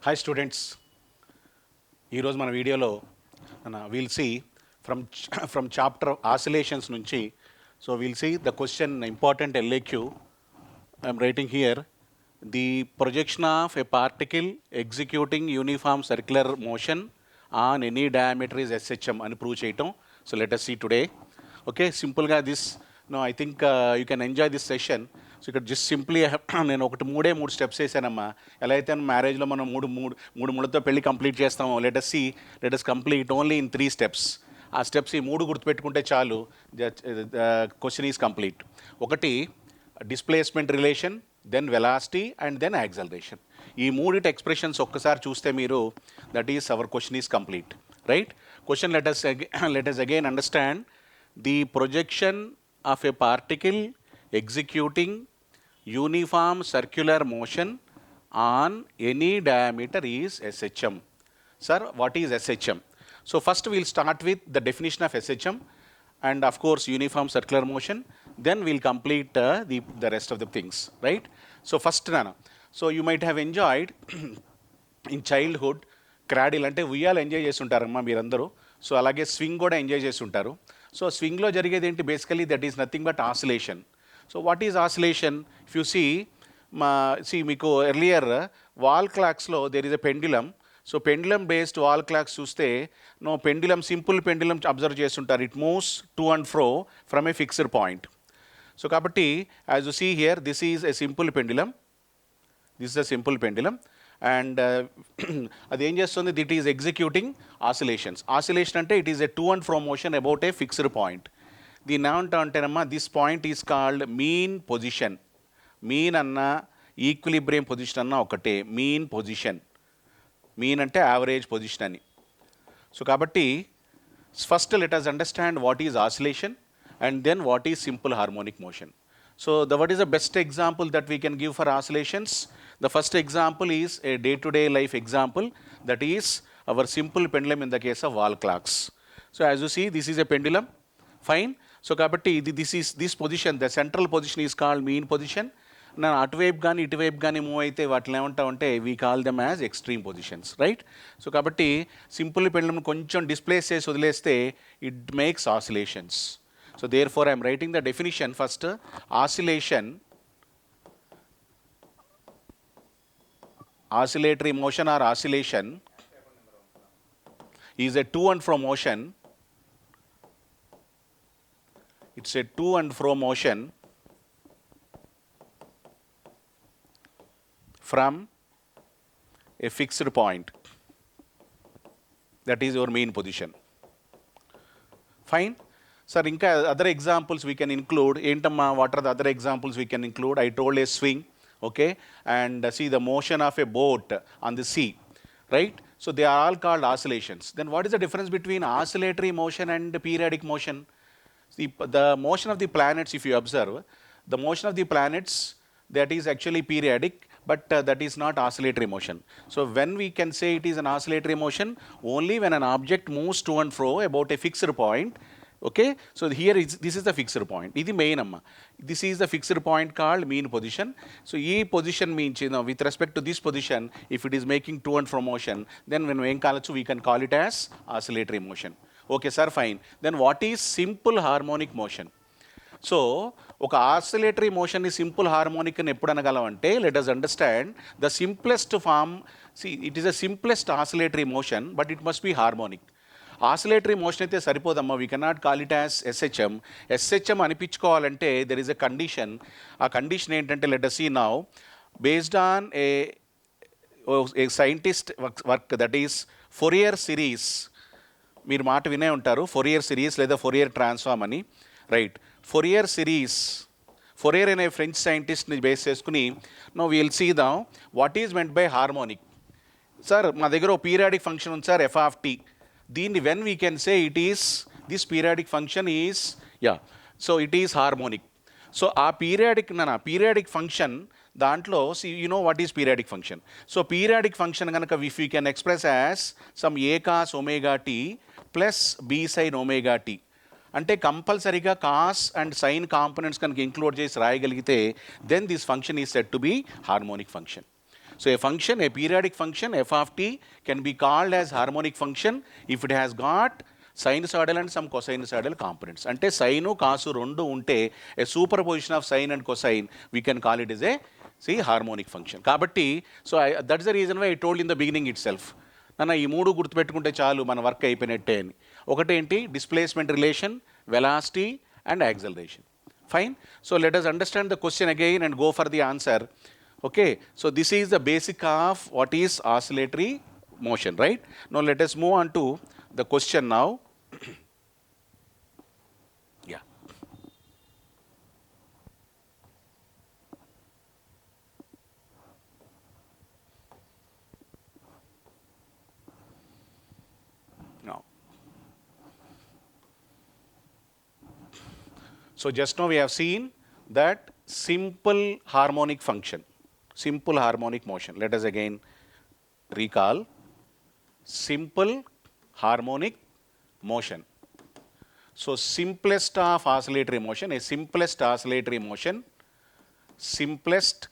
Hi students, ఈరోజు మన వీడియోలో we'll see from chapter oscillations నుంచి so we'll see the question important LAQ. I'm writing here the projection of a particle executing uniform circular motion on any diameter is SHM అని prove చేయటం. So let us see today. Okay, సింపుల్గా this I think you can enjoy this session. So ఇక్కడ just simply నేను మూడే steps వేసానమ్మా. ఎలా అయితే మ్యారేజ్లో మనం మూడు ముళ్ళతో పెళ్ళి కంప్లీట్ చేస్తామో let us complete only in 3 steps. ఆ స్టెప్స్ ఈ 3 గుర్తుపెట్టుకుంటే చాలు, క్వశ్చన్ ఈజ్ కంప్లీట్. ఒకటి displacement relation, then velocity and then acceleration. ఈ మూడిటి ఎక్స్ప్రెషన్స్ ఒక్కసారి చూస్తే మీరు that is our question is complete, right? Question let us again understand the projection of a particle executing uniform circular motion on any diameter is SHM. Sir, what is SHM? So first we'll start with the definition of SHM and of course uniform circular motion, then we'll complete the rest of the things, right? So first Nana, so you might have enjoyed in childhood cradle అంటే ఉయ్యాలు enjoy చేసి ఉంటారమ్మా మీరందరూ. So అలాగే swing కూడా enjoy చేసి ఉంటారు. So స్వింగ్లో జరిగేది ఏంటి? Basically that is nothing but oscillation. So what is oscillation? If you see మీకు ఎర్లియర్ వాల్ క్లాక్స్లో there is a pendulum. So pendulum based wall clocks చూస్తే పెండ్యులం సింపుల్ పెండ్యులం అబ్జర్వ్ చేస్తుంటారు. It moves to and fro from a fixed point. So కాబట్టి as you see here this is a simple pendulum. This is a simple pendulum and అది ఏం చేస్తుంది? It is executing oscillations. Oscillation అంటే it is a to and fro motion about a fixed point. దీన్ని ఏమంటా అంటేనమ్మా, this point is called mean position. Mean అన్న equilibrium position అన్న ఒకటే, మీన్ పొజిషన్. మీన్ అంటే యావరేజ్ పొజిషన్ అని. సో కాబట్టి first let us understand what is oscillation and then what is simple harmonic motion. So what is the best example that we can give for oscillations? The first example is a day-to-day life example, that is our simple pendulum in the case of wall clocks. So as you see, this is a pendulum, fine. So kabatti this position, the central position is called mean position. నా అటువైపు కానీ ఇటువైపు కానీ move అయితే వాటిని ఏమంటామంటే we call them as extreme positions, right? So కాబట్టి simple pendulum కొంచెం డిస్ప్లేస్ చేసి వదిలేస్తే it makes oscillations. So therefore I am writing the definition first. Oscillatory motion or oscillation is a to and fro motion. It's a to and fro motion from a fixed point. That is your mean position. Fine. Sir, ఇంకా other examples we can include. ఏంటమ్మా, what are the other examples we can include? I told a swing, okay, and see the motion of a boat on the sea, right? So they are all called oscillations. Then what is the difference between oscillatory motion and periodic motion? See, the motion of the planets, if you observe, the motion of the planets, that is actually periodic, but that is not oscillatory motion. So when we can say it is an oscillatory motion, only when an object moves to and fro about a fixed point. Okay, so here this is the fixed point. Idi main amma. This is the fixed point called mean position. So e position means, with respect to this position, if it is making to and fro motion, then when we can call it as oscillatory motion. Okay sir, fine. Then what is simple harmonic motion? So ఒక oscillatory motion ని simple harmonic అని ఎప్పుడు అనగలం అంటే, let us understand the simplest form. It is the simplest oscillatory motion, but it must be harmonic. Oscillatory motion అయితే సరిపోదమ్మా, we cannot call it as SHM. SHM అనిపించుకోవాలంటే there is a condition. ఆ condition ఏంటంటే, let us see now, based on a scientist work, that is Fourier series. మీరు మాట వినే ఉంటారు, Fourier series లేదా Fourier ట్రాన్స్ఫార్మ్ అని, రైట్? Fourier series, Fourier అనే ఫ్రెంచ్ సైంటిస్ట్ని బేస్ చేసుకుని no will see the what is meant by harmonic. Sir మా దగ్గర ఓ పీరియాడిక్ ఫంక్షన్ ఉంది సార్, f(t). దీన్ని when we can say it is this periodic function is so it is harmonic. So ఆ periodic function దాంట్లో you know what is periodic function. So periodic function కనుక if you can express as some a cos ωt plus b sin ωt అంటే కంపల్సరీగా cos and sine components కనుక include చేసి రాయగలిగితే then this function is said to be harmonic function. So a function, a periodic function f of t can be called as harmonic function if it has got sinusoidal and some cosinusoidal components. Ante sine, cos rendu unte a superposition of sine and cosine, we can call it as a harmonic function. Kabatti, so that's the reason why I told in the beginning itself. నన్న ఈ మూడు గుర్తుపెట్టుకుంటే చాలు మన work అయిపోయినట్టే అని. ఒకటేంటి displacement relation, velocity and acceleration. Fine. So let us understand the question again and go for the answer. Okay, so this is the basic of what is oscillatory motion, right? Now let us move on to the question now. Yeah. Now, so just now we have seen that simple harmonic function, simple harmonic motion. Let us again recall simple harmonic motion. So simplest of oscillatory motion, a simplest oscillatory motion, simplest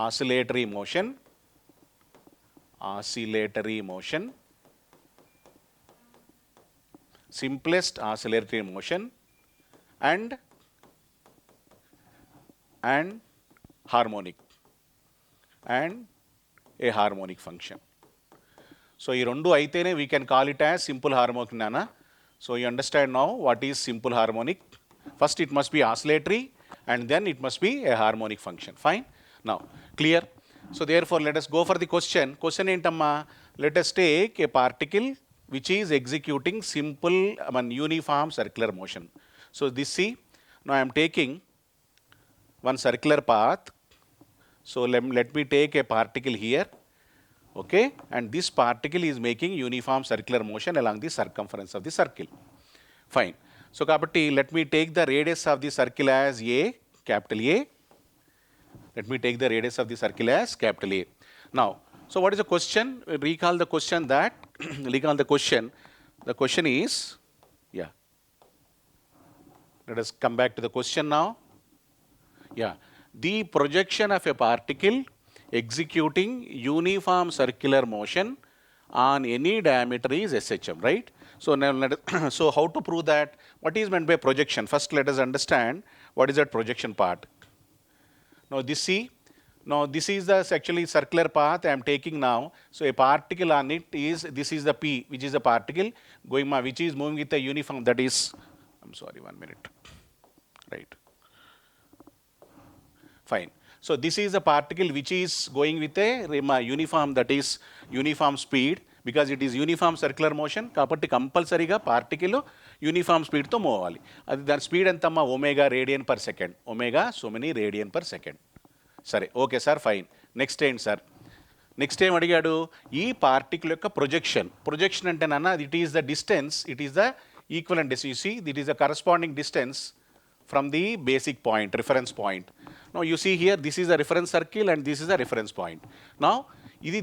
oscillatory motion, oscillatory motion, simplest oscillatory motion and harmonic and a harmonic function. So ఈ రెండు అయితేనే we can call it as simple harmonic nana. So you understand now what is simple harmonic. First it must be oscillatory and then it must be a harmonic function. Fine. Now clear. So therefore let us go for the question. Question entamma, let us take a particle which is executing simple uniform circular motion. So this, see, now I am taking one circular path. So let me take a particle here, okay, and this particle is making uniform circular motion along the circumference of the circle. Fine. So kabatti let me take the radius of the circle as A, capital A. Let me take the radius of the circle as capital A. Now, so what is the question? Recall the question that, recall the question. The question is, yeah. Let us come back to the question now. Yeah. The projection of a particle executing uniform circular motion on any diameter is SHM, right? So now so how to prove that? What is meant by projection? First let us understand what is that projection part. Now this, see, now this is the actually circular path I am taking now. So a particle on it is, this is the P, which is the particle going, which is moving with a uniform, that is, I'm sorry, 1 minute, right? Fine. So this is a particle which is going with a uniform, that is uniform speed, because it is uniform circular motion. Kabatti compulsory ga particle uniform speed to move avali. Adi dan speed entama omega radian per second. Omega so many radian per second. Sare, okay sir, fine. Next time sir. Next time అడిగాడు ఈ particle యొక్క projection. Projection అంటే నాన్న it is the distance, it is the equivalent distance. You see, it is the corresponding distance from the basic point, reference point. Now you see here, this is the reference circle and this is the reference point. Now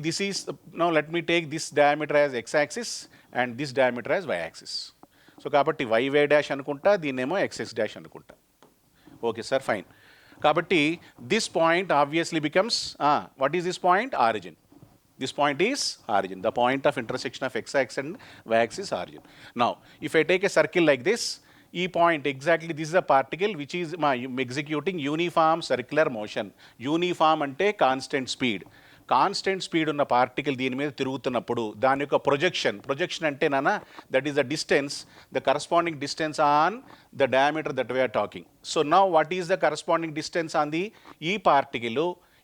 this is, now let me take this diameter as x-axis and this diameter as y-axis. So kabatti y dash anukunta, దీన్నేమో xx dash anukunta. Okay sir, fine. Kabatti this point obviously becomes, what is this point? Origin. This point is origin, the point of intersection of x-axis and y-axis origin. Now if I take a circle like this, E point, exactly this is a particle which is executing uniform circular motion. Uniform ante constant speed. Constant speed ఉన్న particle దీని మీద తిరుగుతున్నప్పుడు దాని యొక్క projection అంటే నానా, that is the distance, the corresponding distance on the diameter that we are talking. So now what is the corresponding distance on the ఈ particle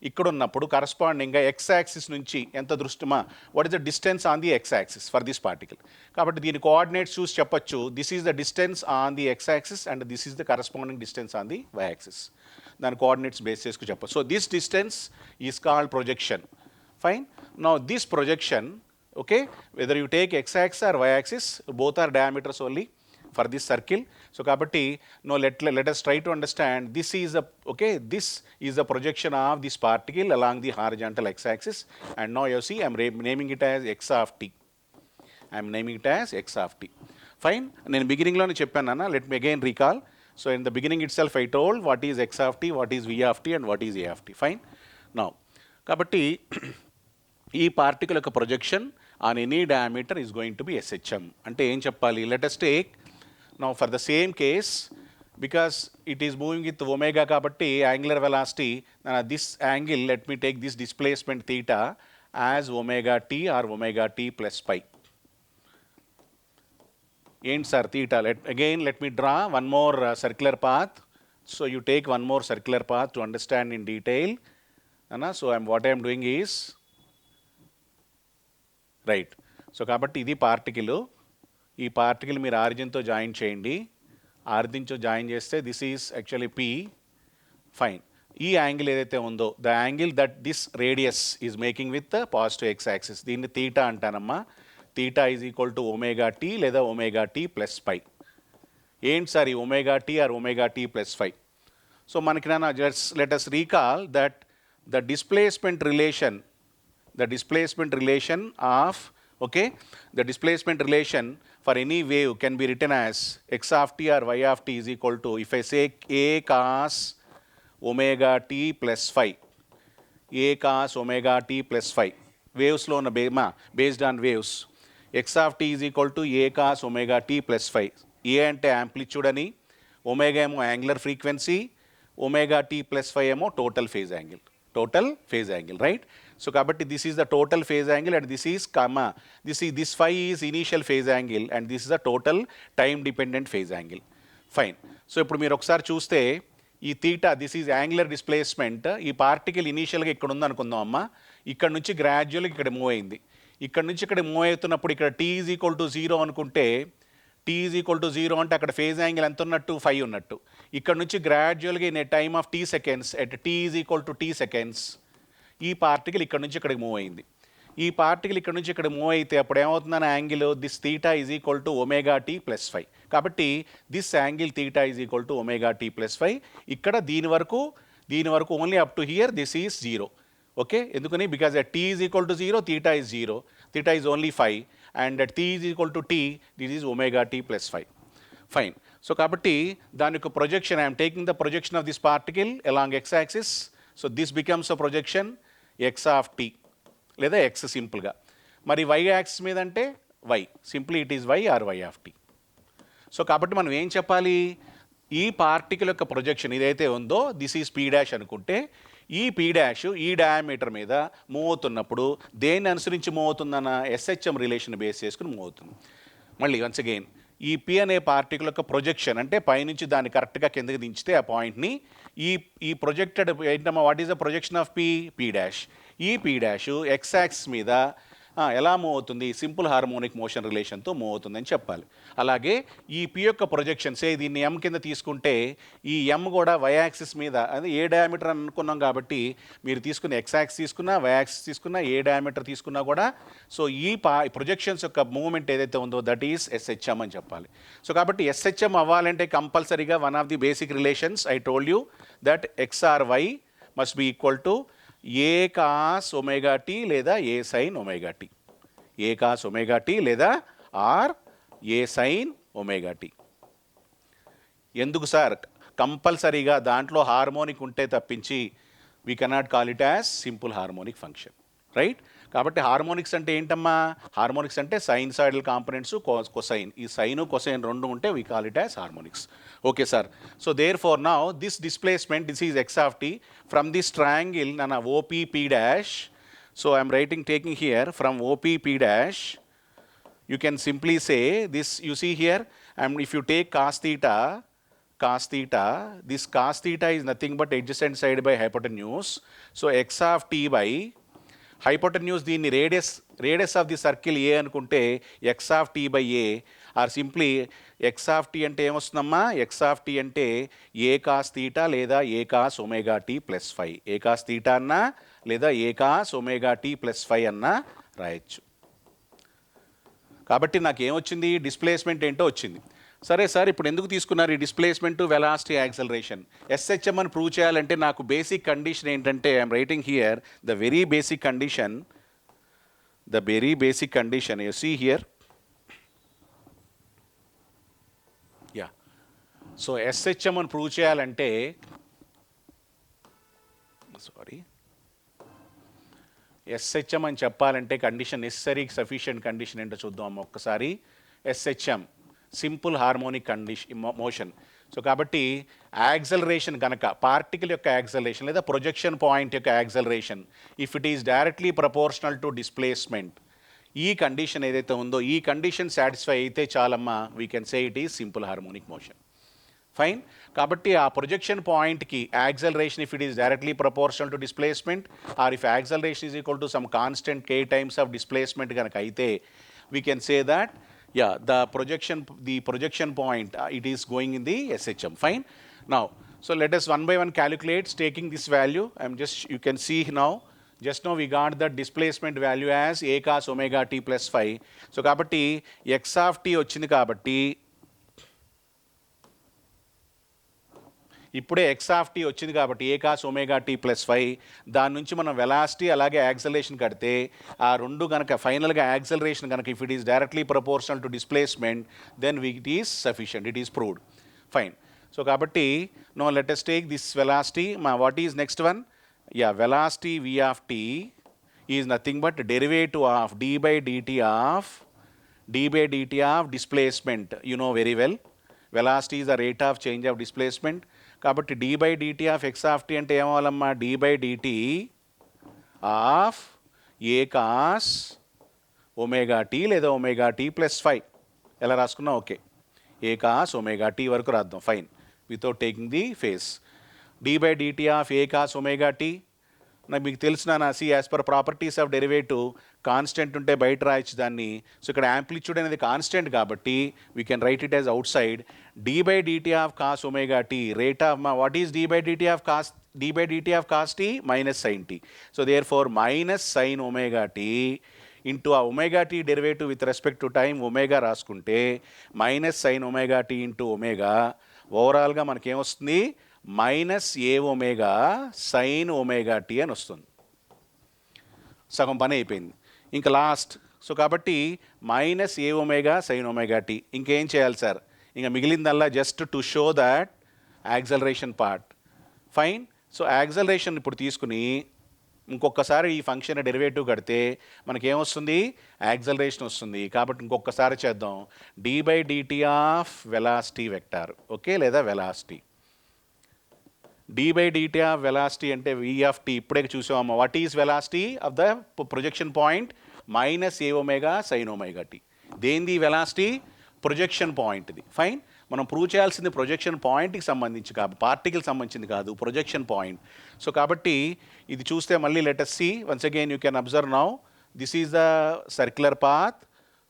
ఇక్కడ ఉన్నప్పుడు కరస్పాండింగ్గా ఎక్స్ యాక్సిస్ నుంచి ఎంత దృష్టిమా, what is the distance on the x axis for this particle. కాబట్టి దీని coordinates చూసి చెప్పొచ్చు, this is the distance on the x axis and this is the corresponding distance on the y axis. దాని coordinates base చేసుకు చెప్పచ్చు. So this distance is called projection. Fine. Now this projection, okay, whether you take x-axis or y-axis, both are diameters only for this circle. So kabatti, now let us try to understand, this is the projection of this particle along the horizontal x-axis, and now you see I am naming it as x of t. I am naming it as x of t. Fine. Nenu beginning lone cheppanu anna, let me again recall. So in the beginning itself I told what is x of t, what is v of t and what is a of t. Fine. నా కాబట్టి ఈ particle యొక్క projection on any diameter is going to be SHM. అంటే ఏం చెప్పాలి? Let us take now for the same case, because it is moving with omega కాబట్టి angular velocity this angle, let me take this displacement theta as omega t or omega t plus pi. ఏంటి sir theta? let me draw one more circular path. So you take one more circular path to understand in detail. So what I am doing is right. So కాబట్టి ఇది particle. ఈ particle మీరు ఆరిజిన్తో join చేయండి. ఆరిజిన్తో join చేస్తే this is actually P. Fine. ఈ angle ఏదైతే ఉందో, the angle that this radius is making with positive x axis, దీన్ని థీటా అంటానమ్మా. Theta is equal to omega t లేదా ఒమేగా టీ ప్లస్ పై. ఏంటి సార్ ఈ omega t or omega t plus pi? So మనకి let us recall that the displacement relation of, okay, the displacement relation for any wave can be written as x of t or y of t is equal to, if I say a cos omega t plus phi, a cos omega t plus phi, waves లో ఉన్న based on waves, x of t is equal to a cos omega t plus phi. a అంటే amplitude అని, omega ఏమో angular frequency, omega t plus phi ఏమో total phase angle, right? So కాబట్టి this is the total phase angle and this is this phi is initial phase angle and this is the total time dependent phase angle. Fine. So ఇప్పుడు మీరు ఒకసారి చూస్తే ఈ theta, this is angular displacement. ఈ particle ఇనీషియల్గా ఇక్కడ ఉంది అనుకుందాం అమ్మా. ఇక్కడ నుంచి గ్రాడ్యువల్గా ఇక్కడ మూవ్ అయింది. ఇక్కడ నుంచి ఇక్కడ మూవ్ అవుతున్నప్పుడు ఇక్కడ టీ ఈజ్ ఈక్వల్ టు 0 అనుకుంటే, టీ ఈజ్ ఈక్వల్ టు 0 అంటే అక్కడ ఫేజ్ యాంగిల్ ఎంత ఉన్నట్టు? 5 ఉన్నట్టు. ఇక్కడ నుంచి గ్రాడ్యువల్గా in a time of t seconds at t is equal to t seconds ఈ పార్టికల్ ఇక్కడ నుంచి ఇక్కడికి మూవ్ అయింది. ఈ పార్టికల్ ఇక్కడ నుంచి ఇక్కడ మూవ్ అయితే అప్పుడు ఏమవుతుందని angle, this theta is equal to omega t plus 5. కాబట్టి this angle theta is equal to omega t plus 5. ఇక్కడ దీని వరకు only up to here this is 0. Okay, ఎందుకని? Because at t is equal to 0, theta is 0, theta is only 5 and at t is equal to t, this is omega t plus 5. Fine. So కాబట్టి దాని యొక్క projection, I'm taking the projection of this particle along x axis. So this becomes a projection x of t లేదా x సింపుల్గా. మరి y axis మీద అంటే y, simply it is y or y of t. So కాబట్టి మనం ఏం చెప్పాలి? ఈ పార్టికల్ యొక్క ప్రొజెక్షన్ ఏదైతే ఉందో దిస్ ఈజ్ పీ డాష్ అనుకుంటే, ఈ పీ డాష్ ఈ డయామీటర్ మీద మూవ్ అవుతున్నప్పుడు దేన్ని అనుసరించి మూవ్ అవుతుందన్న ఎస్హెచ్ఎం రిలేషన్ బేస్ చేసుకుని మూవ్ అవుతుంది. మళ్ళీ వన్స్ అగైన్, ఈ పి అనే పార్టికల్ యొక్క ప్రొజెక్షన్ అంటే పైనుంచి దాన్ని కరెక్ట్గా కిందకి దించితే ఆ పాయింట్ని ఈ ప్రొజెక్టెడ్ ఏంటమ్మా, what is the projection of P dash? ఈ పీ డాష్ ఎక్స్ యాక్సిస్ మీద ఎలా మూవ్ అవుతుంది? సింపుల్ హార్మోనిక్ మోషన్ రిలేషన్తో మూవ్ అవుతుందని చెప్పాలి. అలాగే ఈ పి యొక్క ప్రొజెక్షన్, సే దీన్ని ఎం కింద తీసుకుంటే ఈ ఎం కూడా వై యాక్సిస్ మీద, అది ఏ డయామీటర్ అనుకున్నాం కాబట్టి మీరు తీసుకున్న ఎక్స్ యాక్సిస్ తీసుకున్నా, వై యాక్సిస్ తీసుకున్నా, ఏ డయామీటర్ తీసుకున్నా కూడా, సో ఈ ప్రొజెక్షన్స్ యొక్క మూవ్మెంట్ ఏదైతే ఉందో దట్ ఈస్ ఎస్హెచ్ఎం అని చెప్పాలి. సో కాబట్టి ఎస్హెచ్ఎం అవ్వాలంటే కంపల్సరీగా one of the basic relations I told you that x or y must be equal to a cos omega t లేదా a sine omega t, a cos omega t లేదా or a sine omega t. ఎందుకు sir? కంపల్సరీగా దాంట్లో harmonic ఉంటే తప్పించి we cannot call it as simple harmonic function, right? కాబట్టి harmonics అంటే ఏంటమ్మా? హార్మోనిక్స్ అంటే సైన్సాయిడల్ కాంపనెంట్స్, కొసైన్. ఈ సైన్ కొసైన్ రెండు ఉంటే we call it as harmonics. Okay sir. So therefore now this displacement, this is x of t from this triangle నన్న OP P dash. So I'm taking here from OP P dash, you can simply say this, you see here, and if you take cos theta, this cos theta is nothing but adjacent side by hypotenuse. So x of t by hypotenuse, దీన్ని radius of the circle a అనుకుంటే x of t by a, or simply x of t అంటే ఏమొస్తుందమ్మా? X of t అంటే ఏ cos theta లేదా ఏ cos omega t plus 5, ఏ cos theta అన్నా లేదా ఏ cos omega t plus 5 అన్నా రాయొచ్చు. కాబట్టి నాకు ఏమొచ్చింది? డిస్ప్లేస్మెంట్ ఏంటో వచ్చింది. సరే సార్, ఇప్పుడు ఎందుకు తీసుకున్నారు ఈ డిస్ప్లేస్మెంట్, వెలాసిటీ, యాక్సలరేషన్? ఎస్హెచ్ఎం అని ప్రూవ్ చేయాలంటే నాకు బేసిక్ కండిషన్ ఏంటంటే, I'm writing here the very basic condition, you see here. Yeah, so SHM అని ప్రూవ్ చేయాలంటే, సారీ, ఎస్హెచ్ఎం అని చెప్పాలంటే కండిషన్ నెసరీ సఫిషియంట్ కండిషన్ ఏంటో చూద్దాం ఒక్కసారి. SHM simple harmonic condition motion. So కాబట్టి యాక్సలరేషన్ కనుక పార్టికల్ యొక్క యాక్సలరేషన్ లేదా ప్రొజెక్షన్ పాయింట్ యొక్క acceleration if it is directly proportional to displacement, ఈ కండిషన్ ఏదైతే ఉందో ఈ కండిషన్ సాటిస్ఫై అయితే చాలమ్మా we can say it is simple harmonic motion. Fine. కాబట్టి ఆ ప్రొజెక్షన్ పాయింట్కి acceleration if it is directly proportional to displacement or if acceleration is equal to some constant k times of displacement కనుక అయితే we can say that the projection point it is going in the SHM. Fine. Now so let us one by one calculate taking this value. You can see now just now we got the displacement value as a cos omega t plus phi. So kabatti x of t ochindi kabatti ఇప్పుడే X of tea వచ్చింది కాబట్టి ఏ cos omega t plus 5 దాని నుంచి మనం velocity అలాగే acceleration కడితే ఆ రెండు కనుక ఫైనల్గా యాక్సలరేషన్ కనుక if it is directly proportional to displacement then it is sufficient, it is proved. Fine. So కాబట్టి no let us take this velocity. What is next one? Velocity v of t is nothing but derivative of d by dt of displacement. You know very well velocity is the rate of change of displacement. కాబట్టి d by dt of x of t అంటే ఏమవ్వాలమ్మా? d by dt of a cos omega t లేదా omega t plus 5 ఎలా రాసుకున్నా okay. A cos omega t వరకు రాద్దాం. Fine. Without taking the phase. d by dt of a cos omega t నాకు మీకు తెలిసిన see as per properties of derivative constant ఉంటే బయట రాయొచ్చు దాన్ని. సో ఇక్కడ యాంప్లిట్యూడ్ అనేది కాన్స్టెంట్ కాబట్టి we can write it as outside d by dt of cos omega t rate of what is d by dt of cos t minus sine t. So therefore minus sine omega t into ఆ omega t derivative with respect to time omega రాసుకుంటే minus sine omega t into omega ఓవరాల్గా మనకేమొస్తుంది? Minus a omega sine omega t అని వస్తుంది. సగం పని అయిపోయింది. ఇంకా లాస్ట్. సో కాబట్టి minus a omega sine omega t. ఇంకేం చేయాలి సార్? ఇంకా మిగిలిందల్లా just to show that acceleration part. Fine. So acceleration ఇప్పుడు తీసుకుని ఇంకొకసారి ఈ ఫంక్షన్ డెరివేటివ్ కడితే మనకేమొస్తుంది? యాక్సలరేషన్ వస్తుంది. కాబట్టి ఇంకొకసారి చేద్దాం. d by dt of velocity vector okay లేదా velocity. d by dt of velocity అంటే v ఆఫ్ t ఇప్పుడే చూసామమ్మా. What is velocity of the projection point? Minus a omega sine omega t. దేనిది వెలాసిటీ? ప్రొజెక్షన్ పాయింట్ది. Fine. మనం prove చేయాల్సింది projection పాయింట్కి సంబంధించి కాదు, పార్టికల్ సంబంధించింది కాదు, ప్రొజెక్షన్ పాయింట్. సో కాబట్టి ఇది చూస్తే మళ్ళీ let us see once again you can observe now this is the circular path.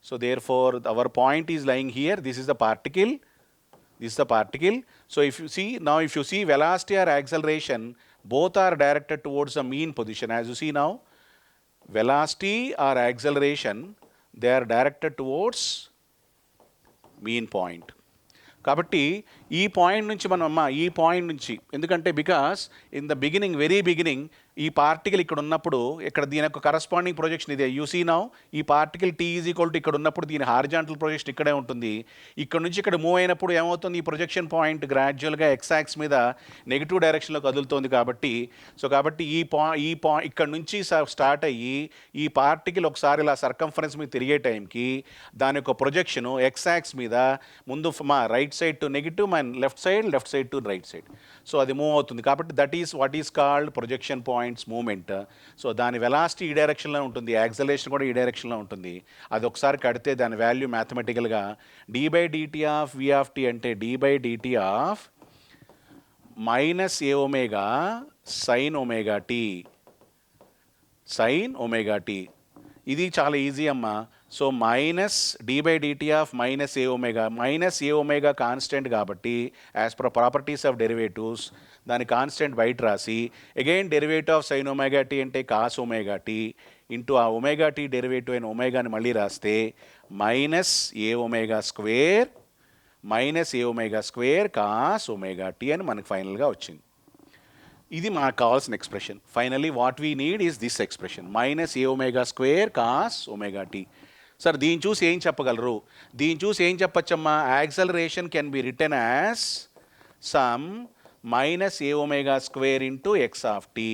So therefore our point is lying here. This is the particle. So if you see velocity or acceleration both are directed towards the mean position. As you see now velocity or acceleration they are directed towards mean point. కాబట్టి ఈ point నుంచి ఈ point నుంచి ఎందుకంటే because in the beginning very beginning ఈ particle ఇక్కడ ఉన్నప్పుడు ఇక్కడ దీని యొక్క కరస్పాండింగ్ ప్రొజెక్షన్ ఇదే. యూ సీ నౌ ఈ particle t is equal to ఇక్కడ ఉన్నప్పుడు దీని హారిజాంటల్ ప్రొజెక్షన్ ఇక్కడే ఉంటుంది. ఇక్కడ నుంచి ఇక్కడ మూవ్ అయినప్పుడు ఏమవుతుంది? ఈ ప్రొజెక్షన్ పాయింట్ గ్రాడ్యువల్గా ఎక్సాక్స్ మీద నెగిటివ్ డైరెక్షన్లో కదులుతోంది. కాబట్టి ఇక్కడ నుంచి స్టార్ట్ అయ్యి ఈ పార్టికల్ ఒకసారి ఇలా సర్కంఫరెన్స్ మీద తిరిగే టైంకి దాని యొక్క ప్రొజెక్షను ఎక్సాక్స్ మీద ముందు right side to negative left side to right side. So అది మూవ్ అవుతుంది. కాబట్టి that is what is called projection points moment. So దాని వెలాసిటీ ఈ డైరెక్షన్లో ఉంటుంది, యాక్సలరేషన్ కూడా ఈ డైరెక్షన్లో ఉంటుంది. అది ఒకసారి కడితే దాని వాల్యూ మ్యాథమెటికల్గా d by dt of v of t అంటే d by dt of minus a omega sine omega t. ఇది చాలా ఈజీ అమ్మా. So minus d by dt of minus a omega constant కాబట్టి as per properties of derivatives దాని constant బయట రాసి again derivative of sine omega t అంటే cos omega t into ఆ omega t derivative అయిన ఒమేగాని మళ్ళీ రాస్తే minus a omega square cos omega t అని మనకు ఫైనల్గా వచ్చింది. ఇది మనకు కావాల్సిన expression. Finally what we need is this expression minus a omega square cos omega t. Sir దీన్ని చూసి ఏం చెప్పగలరు? దీన్ని చూసి ఏం చెప్పచ్చమ్మా? Acceleration can be written as some minus a omega square into x of t.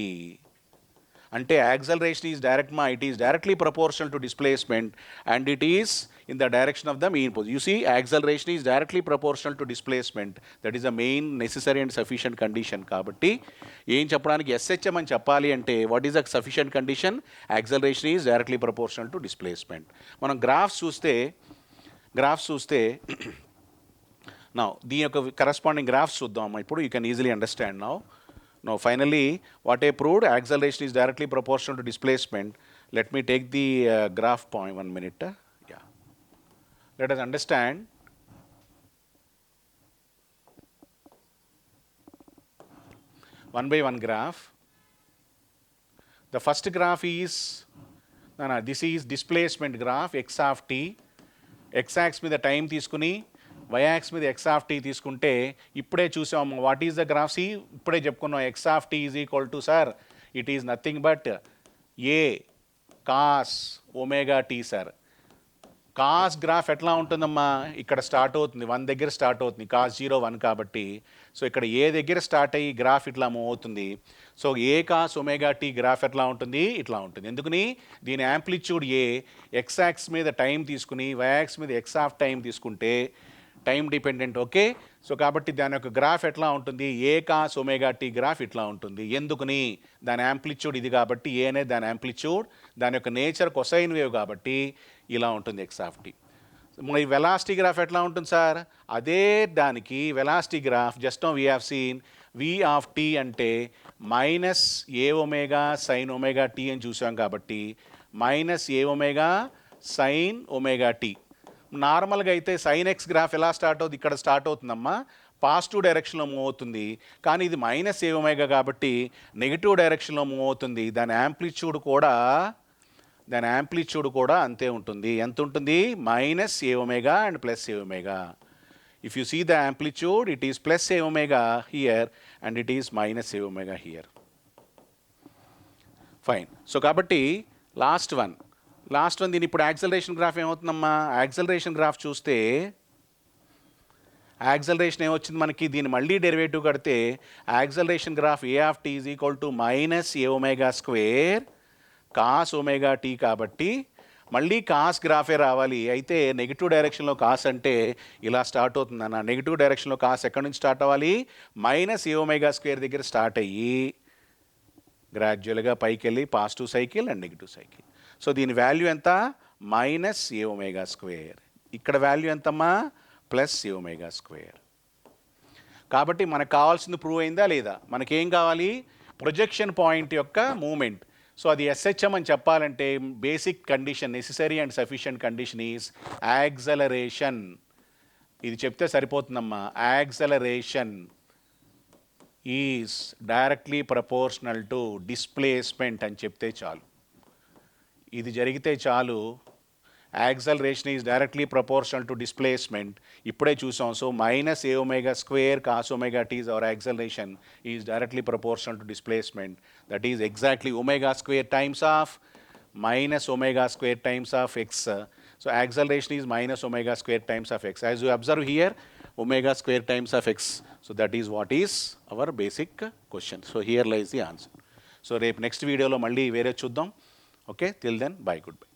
అంటే యాక్సలరేషన్ ఈజ్ డైరెక్ట్ మా it is directly proportional to displacement and it is in the direction of the main position. You see acceleration is directly proportional to displacement, that is the main necessary and sufficient condition. కాబట్టి ఏం చెప్పడానికి SHM అని చెప్పాలి అంటే what is the sufficient condition? Acceleration is directly proportional to displacement. మనం graphs చూస్తే now దీని యొక్క కరస్పాండింగ్ గ్రాఫ్స్ చూద్దాం ఇప్పుడు. You can easily understand now. Now finally what I proved, acceleration is directly proportional to displacement. Let me take the graph point 1 minute. Yeah, let us understand. One by one graph. The first graph is this is displacement graph x of t. x-axis మీద time తీసుకుని y-axis మీద x of t తీసుకుంటే ఇప్పుడే చూసాము what is the graph. సి ఇప్పుడే చెప్పుకున్నాం x of t is equal to sir it is nothing but a cos omega t sir. Cos graph ఎట్లా ఉంటుందమ్మా, ఇక్కడ స్టార్ట్ అవుతుంది 1 దగ్గర స్టార్ట్ అవుతుంది, కాస్ 0 1 కాబట్టి. సో ఇక్కడ ఏ దగ్గర స్టార్ట్ అయ్యి గ్రాఫ్ ఇట్లా మూవ్ అవుతుంది. సో ఏ కాస్ ఒమేగా టీ గ్రాఫ్ ఎట్లా ఉంటుంది, ఇట్లా ఉంటుంది. ఎందుకని దీని యాంప్లిట్యూడ్ ఏ, ఎక్స్ యాక్సిస్ మీద టైం తీసుకుని వై యాక్సిస్ మీద ఎక్స్ ఆఫ్ టైం తీసుకుంటే టైం డిపెండెంట్. ఓకే, సో కాబట్టి దాని యొక్క గ్రాఫ్ ఎట్లా ఉంటుంది, ఏ కాస్ ఒమేగా టీ గ్రాఫ్ ఇట్లా ఉంటుంది. ఎందుకని దాని యాంప్లిట్యూడ్ ఇది కాబట్టి, ఏ అనేది దాని యాంప్లిట్యూడ్, దాని యొక్క నేచర్ కొసైన్ వేవ్ కాబట్టి ఇలా ఉంటుంది ఎక్స్ ఆఫ్ టీ. మరి వెలాసిటీ గ్రాఫ్ ఎట్లా ఉంటుంది సార్, అదే దానికి velocity graph just we have seen v of t అంటే minus a omega sine omega t అని చూసాం కాబట్టి minus a omega sine omega t. నార్మల్గా అయితే సైన్ ఎక్స్ గ్రాఫ్ ఎలా స్టార్ట్ అవుతుంది, ఇక్కడ స్టార్ట్ అవుతుందమ్మా పాజిటివ్ డైరెక్షన్లో మూవ్ అవుతుంది. కానీ ఇది మైనస్ ఏ ఒమేగా కాబట్టి నెగిటివ్ డైరెక్షన్లో మూవ్ అవుతుంది. దాని యాంప్లిట్యూడ్ కూడా అంతే ఉంటుంది. ఎంత ఉంటుంది, minus a omega and plus a omega. If you see the amplitude it is plus a omega here and it is minus a omega here. Fine. So కాబట్టి లాస్ట్ వన్ దీని ఇప్పుడు యాక్సలరేషన్ గ్రాఫ్ ఏమవుతుందమ్మా, acceleration graph చూస్తే acceleration ఏమొచ్చింది మనకి, దీన్ని మళ్ళీ derivative కడితే acceleration graph a of t is equal to minus a omega square cos omega t. కాబట్టి మళ్ళీ కాస్ గ్రాఫే రావాలి. అయితే నెగిటివ్ డైరెక్షన్లో కాస్ అంటే ఇలా స్టార్ట్ అవుతుంది అన్న. నెగిటివ్ డైరెక్షన్లో కాస్ ఎక్కడి నుంచి స్టార్ట్ అవ్వాలి, మైనస్ ఏ ఒమేగా స్క్వేర్ దగ్గర స్టార్ట్ అయ్యి గ్రాడ్యువల్గా పైకి వెళ్ళి positive cycle and negative cycle. So దీని వాల్యూ ఎంత, మైనస్ ఏ ఒమేగా స్క్వేర్. ఇక్కడ వాల్యూ ఎంతమ్మా, ప్లస్ ఏ ఒమేగా స్క్వేర్. కాబట్టి మనకు కావాల్సింది ప్రూవ్ అయిందా లేదా, మనకేం కావాలి, ప్రొజెక్షన్ పాయింట్ యొక్క మూమెంట్. సో అది ఎస్హెచ్ఎం అని చెప్పాలంటే basic condition, necessary and sufficient condition is acceleration. ఇది చెప్తే సరిపోతుందమ్మా, acceleration is directly proportional to displacement అని చెప్తే చాలు. ఇది జరిగితే చాలు, acceleration is directly proportional to displacement. ఇప్పుడే చూసాం. So minus a omega square cos omega t is our acceleration is directly proportional to displacement. That is exactly omega square times of minus omega square times of x. So acceleration is minus omega square times of x. As you observe here omega square times of x. So that is what is our basic question. So here లైజ్ the answer. So రేపు next వీడియోలో మళ్ళీ వేరే చూద్దాం. Okay, till then, bye, goodbye.